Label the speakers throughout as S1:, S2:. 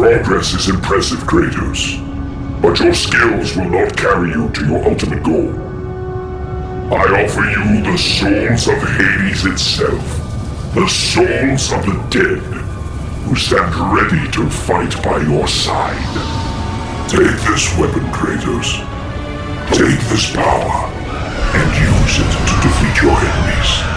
S1: progress is impressive, Kratos, but your skills will not carry you to your ultimate goal. I offer you the souls of Hades itself, the souls of the dead, who stand ready to fight by your side. Take this weapon, Kratos. Take this power, and use it to defeat your enemies.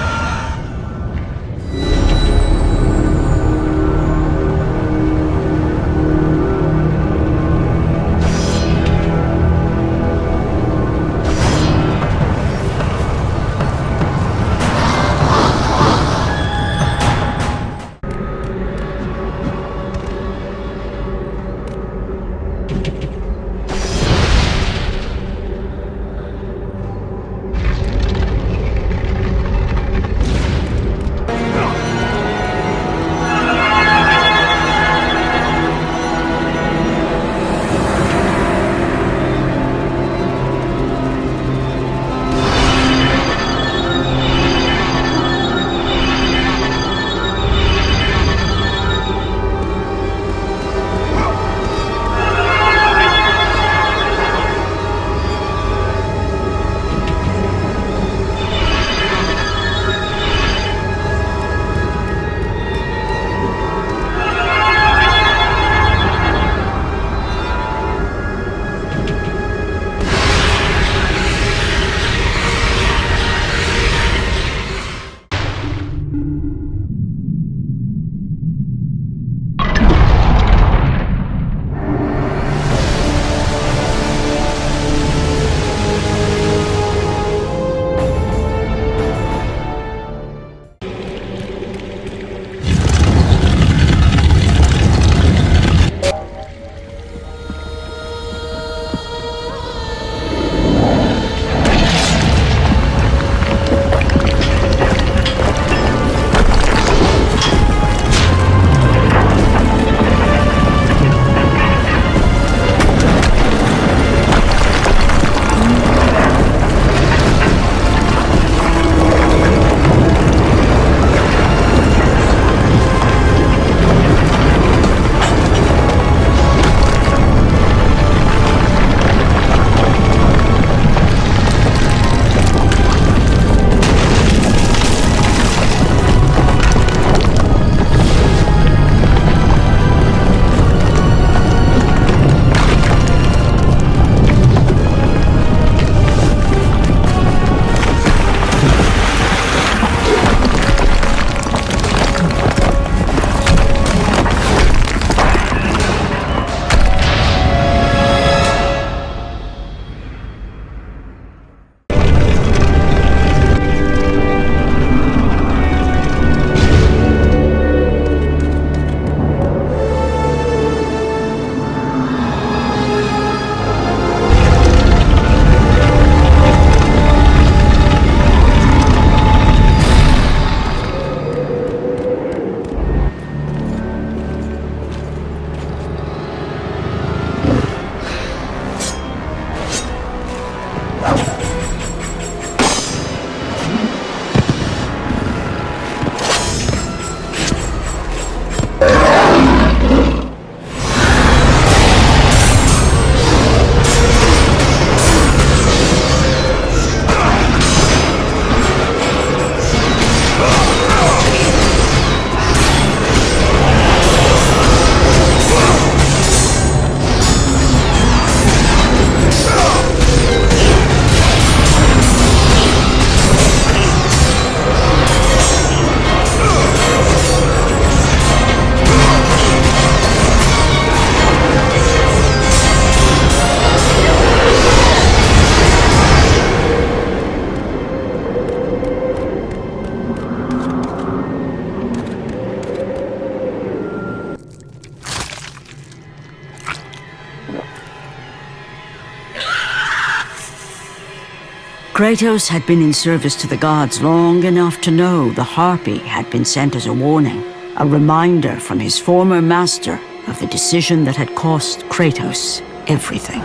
S2: Kratos had been in service to the gods long enough to know the Harpy had been sent as a warning, a reminder from his former master of the decision that had cost Kratos everything.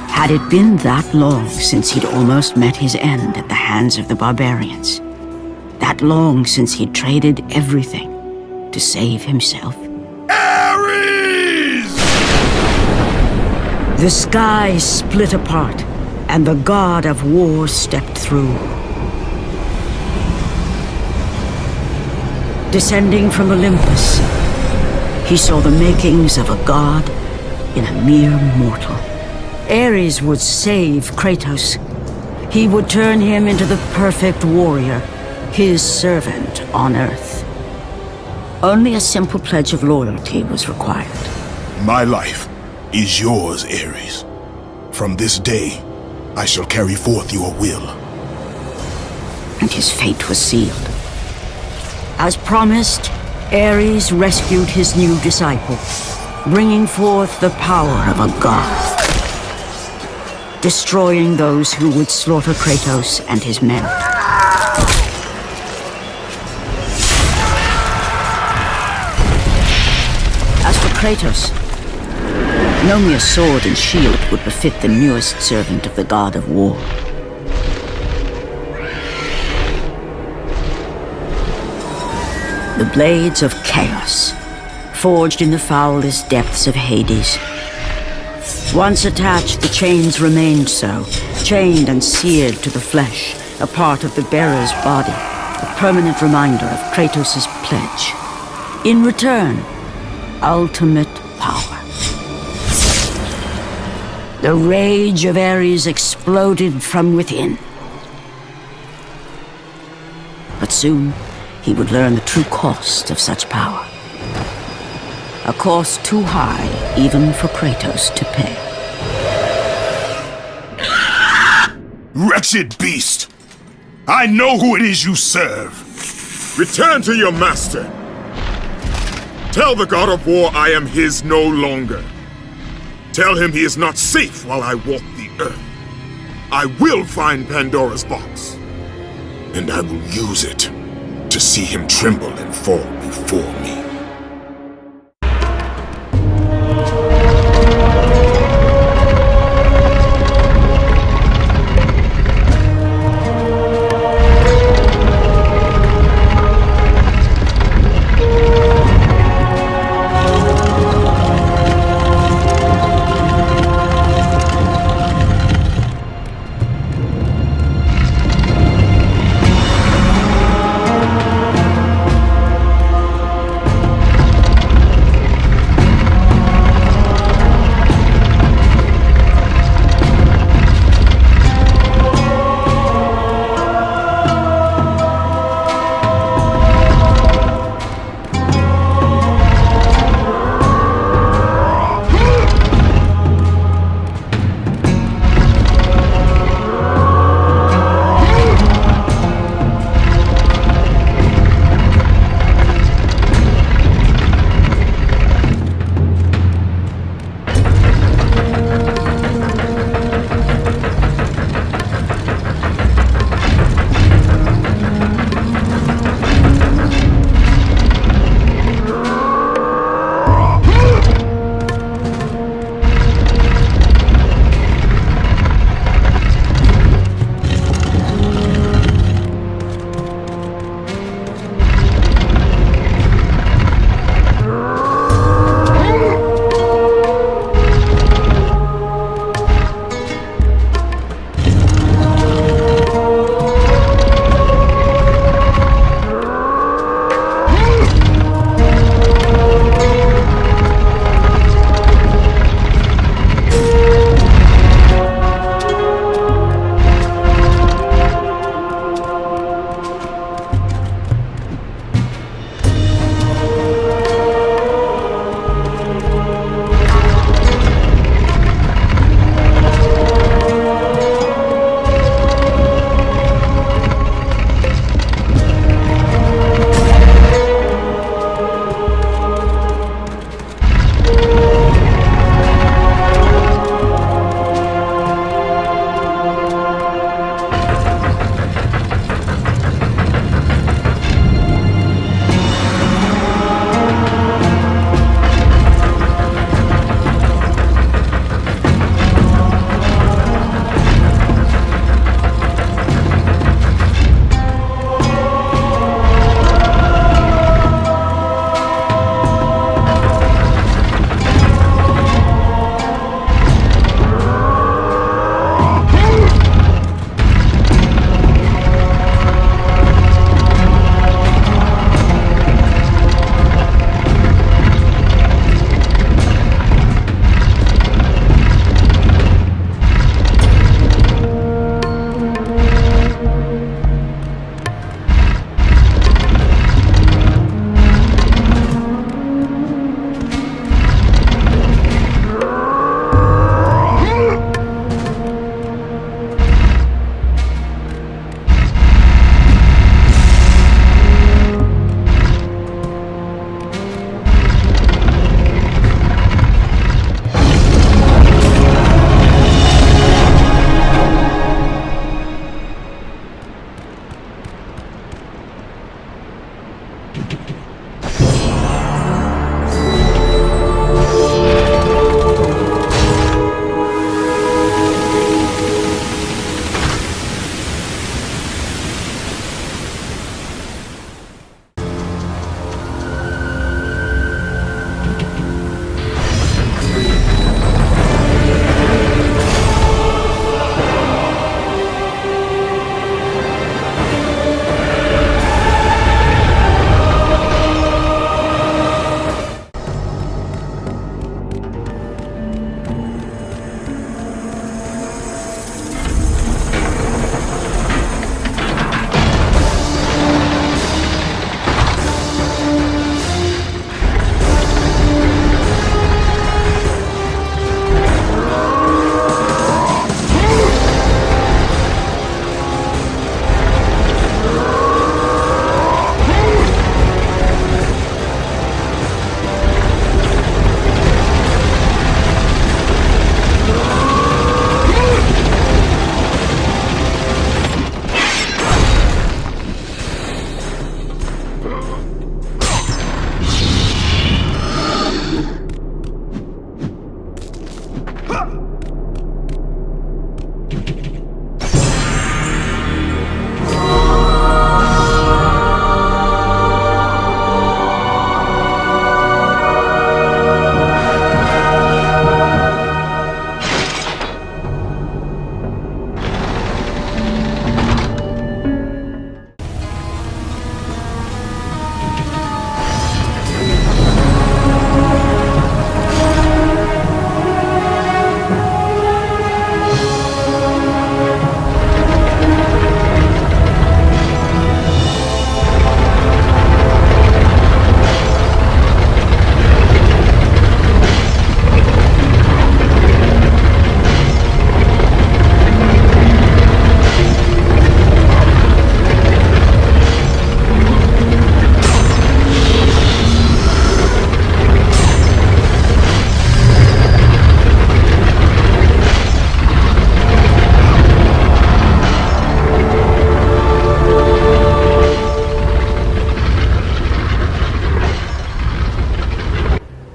S2: Had it been that long since he'd almost met his end at the hands of the barbarians? That long since he'd traded everything to save himself?
S1: Ares!
S2: The sky split apart, and the god of war stepped through. Descending from Olympus, he saw the makings of a god in a mere mortal. Ares would save Kratos. He would turn him into the perfect warrior, his servant on Earth. Only a simple pledge of loyalty was required.
S3: My life is yours, Ares. From this day, I shall carry forth your will.
S2: And his fate was sealed. As promised, Ares rescued his new disciple, bringing forth the power of a god, destroying those who would slaughter Kratos and his men. As for Kratos, no mere sword and shield would befit the newest servant of the god of war. The blades of chaos, forged in the foulest depths of Hades. Once attached, the chains remained so, chained and seared to the flesh, a part of the bearer's body, a permanent reminder of Kratos' pledge. In return, ultimate power. The rage of Ares exploded from within. But soon, he would learn the true cost of such power. A cost too high even for Kratos to pay.
S3: Wretched beast! I know who it is you serve!
S4: Return to your master! Tell the god of war I am his no longer. Tell him he is not safe while I walk the earth. I will find Pandora's box, and I will use it to see him tremble and fall before me.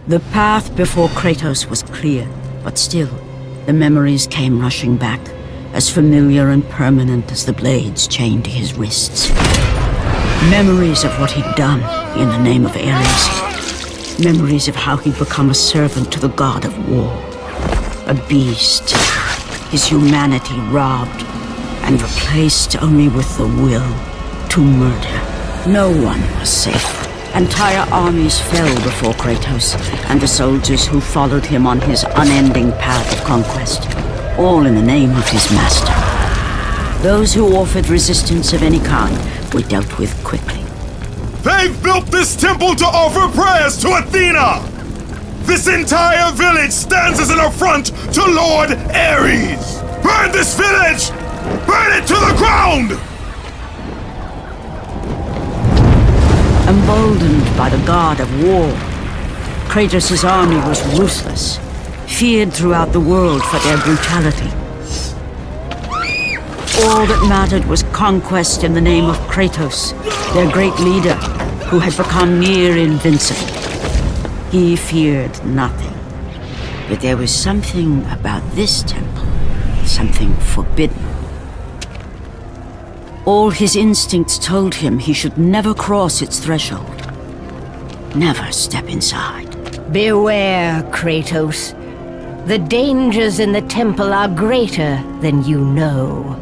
S2: The path before Kratos was clear, but still, the memories came rushing back, as familiar and permanent as the blades chained to his wrists. Memories of what he'd done in the name of Ares. Memories of how he'd become a servant to the god of war. A beast, his humanity robbed and replaced only with the will to murder. No one was safe. Entire armies fell before Kratos and the soldiers who followed him on his unending path of conquest, all in the name of his master. Those who offered resistance of any kind were dealt with quickly.
S4: They've built this temple to offer prayers to Athena! This entire village stands as an affront to Lord Ares! Burn this village! Burn it to the ground!
S2: Emboldened by the god of war, Kratos' army was ruthless, feared throughout the world for their brutality. All that mattered was conquest in the name of Kratos, their great leader, who had become near invincible. He feared nothing. But there was something about this temple, something forbidden. All his instincts told him he should never cross its threshold. Never step inside.
S5: Beware, Kratos. The dangers in the temple are greater than you know.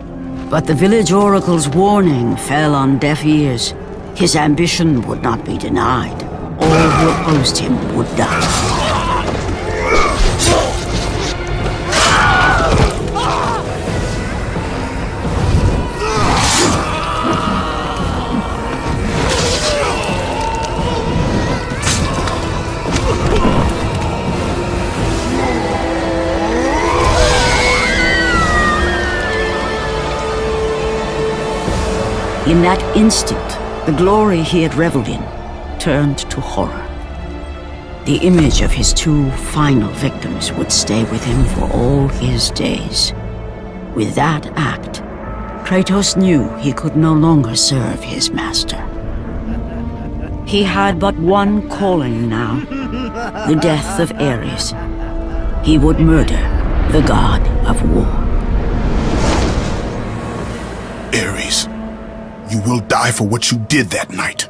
S2: But the village oracle's warning fell on deaf ears. His ambition would not be denied. All who opposed him would die. In that instant, the glory he had reveled in turned to horror. The image of his two final victims would stay with him for all his days. With that act, Kratos knew he could no longer serve his master. He had but one calling now, the death of Ares. He would murder the god of war.
S3: Ares, you will die for what you did that night.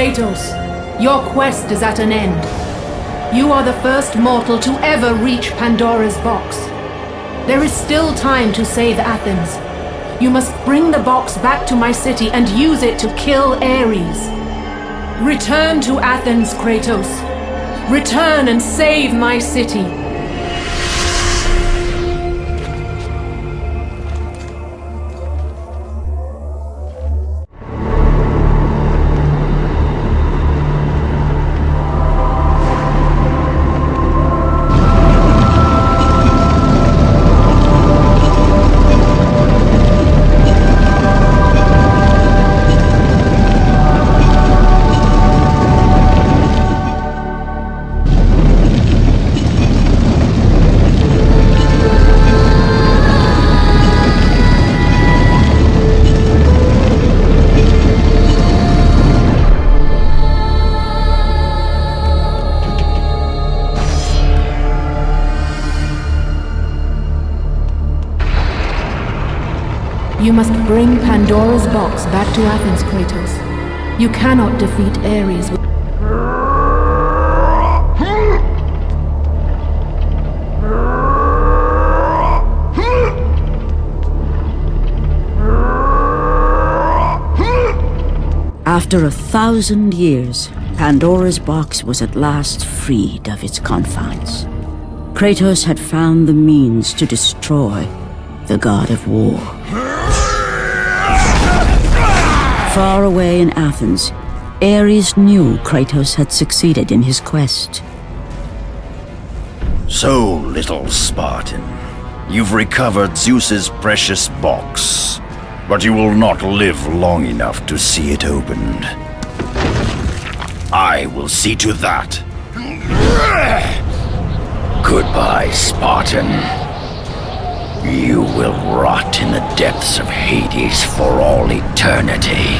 S6: Kratos, your quest is at an end. You are the first mortal to ever reach Pandora's box. There is still time to save Athens. You must bring the box back to my city and use it to kill Ares. Return to Athens, Kratos. Return and save my city. You must bring Pandora's box back to Athens, Kratos. You cannot defeat Ares with...
S2: After 1,000 years, Pandora's box was at last freed of its confines. Kratos had found the means to destroy the god of war. Far away in Athens, Ares knew Kratos had succeeded in his quest.
S7: So, little Spartan, you've recovered Zeus's precious box, but you will not live long enough to see it opened. I will see to that. Goodbye, Spartan. You will rot in the depths of Hades for all eternity.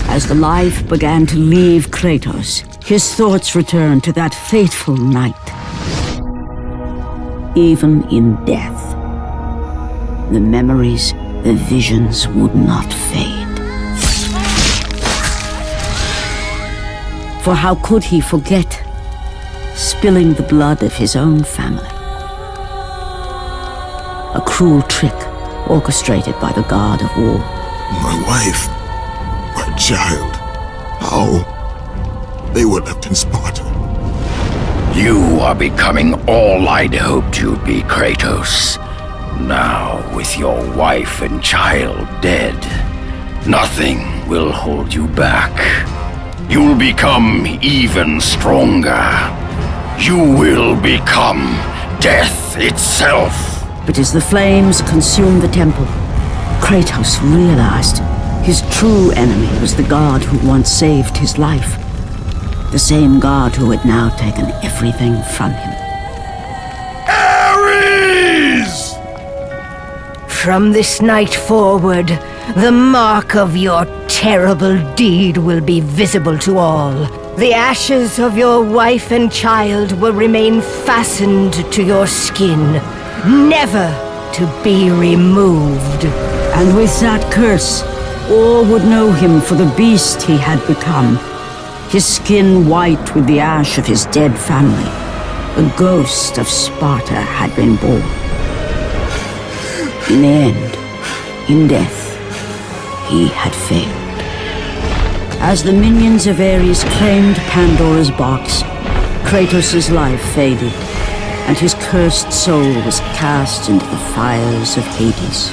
S2: As the life began to leave Kratos, his thoughts returned to that fateful night. Even in death, the memories, the visions would not fade. For how could he forget spilling the blood of his own family? A cruel trick orchestrated by the god of war.
S3: My wife, my child, how? They were left in Sparta.
S7: You are becoming all I'd hoped you'd be, Kratos. Now, with your wife and child dead, nothing will hold you back. You'll become even stronger. You will become death itself.
S2: But as the flames consumed the temple, Kratos realized his true enemy was the god who once saved his life. The same god who had now taken everything from him.
S7: Ares!
S5: From this night forward, the mark of your terrible deed will be visible to all. The ashes of your wife and child will remain fastened to your skin, never to be removed.
S2: And with that curse, all would know him for the beast he had become. His skin white with the ash of his dead family. The ghost of Sparta had been born. In the end, in death, he had failed. As the minions of Ares claimed Pandora's box, Kratos' life faded, and his cursed soul was cast into the fires of Hades.